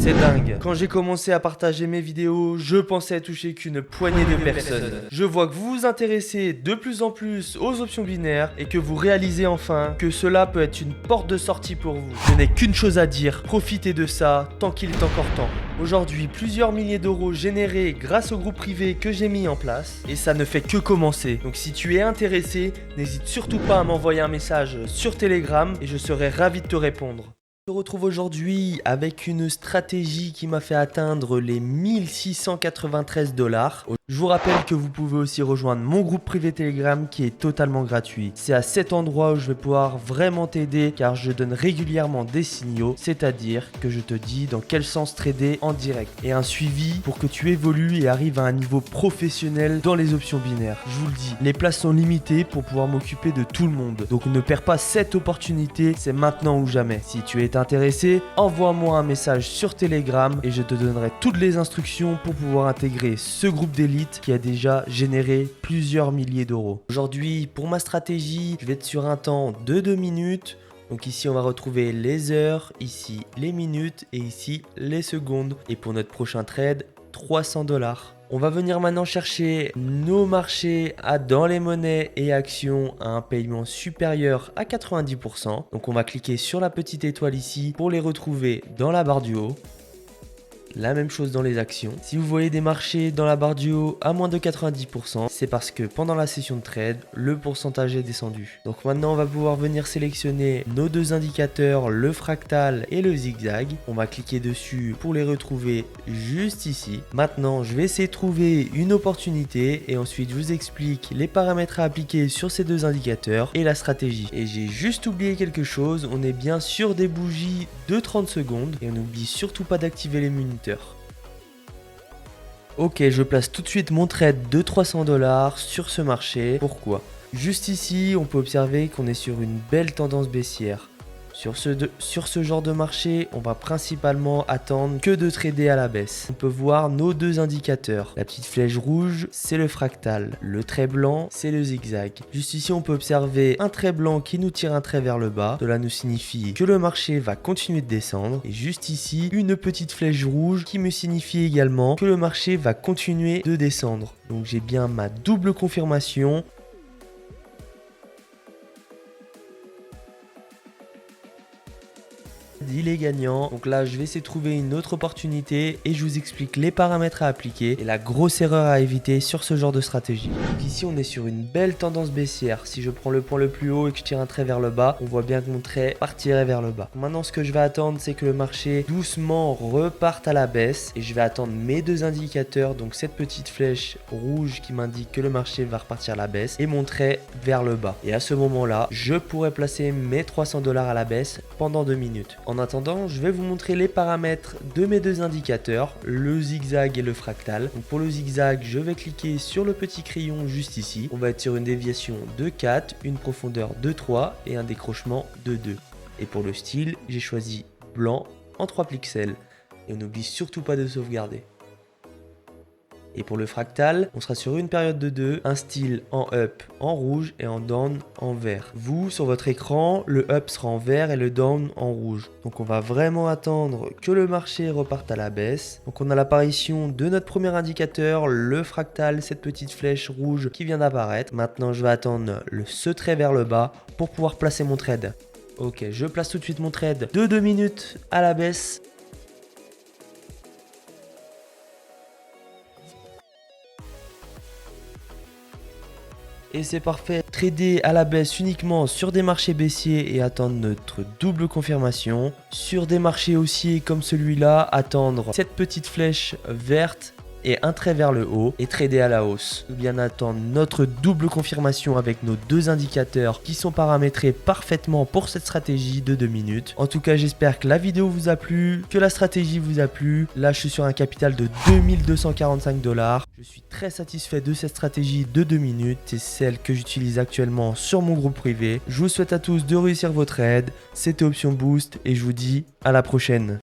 C'est dingue. Quand j'ai commencé à partager mes vidéos, je pensais toucher qu'une poignée de personnes. Je vois que vous vous intéressez de plus en plus aux options binaires et que vous réalisez enfin que cela peut être une porte de sortie pour vous. Je n'ai qu'une chose à dire, profitez de ça tant qu'il est encore temps. Aujourd'hui, plusieurs milliers d'euros générés grâce au groupe privé que j'ai mis en place et ça ne fait que commencer. Donc si tu es intéressé, n'hésite surtout pas à m'envoyer un message sur Telegram et je serai ravi de te répondre. Je me retrouve aujourd'hui avec une stratégie qui m'a fait atteindre les 1693 $. Je vous rappelle que vous pouvez aussi rejoindre mon groupe privé Telegram qui est totalement gratuit. C'est à cet endroit où je vais pouvoir vraiment t'aider car je donne régulièrement des signaux, c'est-à-dire que je te dis dans quel sens trader en direct et un suivi pour que tu évolues et arrives à un niveau professionnel dans les options binaires. Je vous le dis, les places sont limitées pour pouvoir m'occuper de tout le monde. Donc ne perds pas cette opportunité, c'est maintenant ou jamais. Si tu es intéressé, envoie-moi un message sur Telegram et je te donnerai toutes les instructions pour pouvoir intégrer ce groupe d'élite qui a déjà généré plusieurs milliers d'euros. Aujourd'hui, pour ma stratégie, je vais être sur un temps de 2 minutes. Donc ici, on va retrouver les heures, ici les minutes et ici les secondes. Et pour notre prochain trade, 300 $. On va venir maintenant chercher nos marchés dans les monnaies et actions à un paiement supérieur à 90%. Donc on va cliquer sur la petite étoile ici pour les retrouver dans la barre du haut. La même chose dans les actions. Si vous voyez des marchés dans la barre du haut à moins de 90%, c'est parce que pendant la session de trade, le pourcentage est descendu. Donc maintenant, on va pouvoir venir sélectionner nos deux indicateurs, le fractal et le zigzag. On va cliquer dessus pour les retrouver juste ici. Maintenant, je vais essayer de trouver une opportunité et ensuite je vous explique les paramètres à appliquer sur ces deux indicateurs et la stratégie. Et j'ai juste oublié quelque chose, on est bien sur des bougies de 30 secondes et on n'oublie surtout pas d'activer les minuteurs. Ok, je place tout de suite mon trade de 300 $ sur ce marché. Pourquoi? Juste ici, on peut observer qu'on est sur une belle tendance baissière. Sur ce genre de marché, on va principalement attendre que de trader à la baisse. On peut voir nos deux indicateurs. La petite flèche rouge, c'est le fractal. Le trait blanc, c'est le zigzag. Juste ici, on peut observer un trait blanc qui nous tire un trait vers le bas. Cela nous signifie que le marché va continuer de descendre. Et juste ici, une petite flèche rouge qui me signifie également que le marché va continuer de descendre. Donc j'ai bien ma double confirmation. Il est gagnant. Donc là, je vais essayer de trouver une autre opportunité et je vous explique les paramètres à appliquer et la grosse erreur à éviter sur ce genre de stratégie. Donc ici, on est sur une belle tendance baissière. Si je prends le point le plus haut et que je tire un trait vers le bas, on voit bien que mon trait partirait vers le bas. Maintenant, ce que je vais attendre, c'est que le marché doucement reparte à la baisse et je vais attendre mes deux indicateurs, donc cette petite flèche rouge qui m'indique que le marché va repartir à la baisse et mon trait vers le bas. Et à ce moment-là, je pourrais placer mes 300 $ à la baisse pendant 2 minutes. En attendant, je vais vous montrer les paramètres de mes deux indicateurs, le zigzag et le fractal. Donc pour le zigzag, je vais cliquer sur le petit crayon juste ici. On va être sur une déviation de 4, une profondeur de 3 et un décrochement de 2. Et pour le style, j'ai choisi blanc en 3 pixels. Et on n'oublie surtout pas de sauvegarder. Et pour le fractal, on sera sur une période de 2, un style en up en rouge et en down en vert. Vous, sur votre écran, le up sera en vert et le down en rouge. Donc on va vraiment attendre que le marché reparte à la baisse. Donc on a l'apparition de notre premier indicateur, le fractal, cette petite flèche rouge qui vient d'apparaître. Maintenant, je vais attendre ce trait vers le bas pour pouvoir placer mon trade. Ok, je place tout de suite mon trade de 2 minutes à la baisse. Et c'est parfait, trader à la baisse uniquement sur des marchés baissiers et attendre notre double confirmation. Sur des marchés haussiers comme celui-là, attendre cette petite flèche verte et un trait vers le haut et trader à la hausse. Ou bien attendre notre double confirmation avec nos deux indicateurs qui sont paramétrés parfaitement pour cette stratégie de 2 minutes. En tout cas, j'espère que la vidéo vous a plu, que la stratégie vous a plu. Là, je suis sur un capital de 2245 $. Je suis très satisfait de cette stratégie de 2 minutes. C'est celle que j'utilise actuellement sur mon groupe privé. Je vous souhaite à tous de réussir vos trades. C'était Option Boost et je vous dis à la prochaine.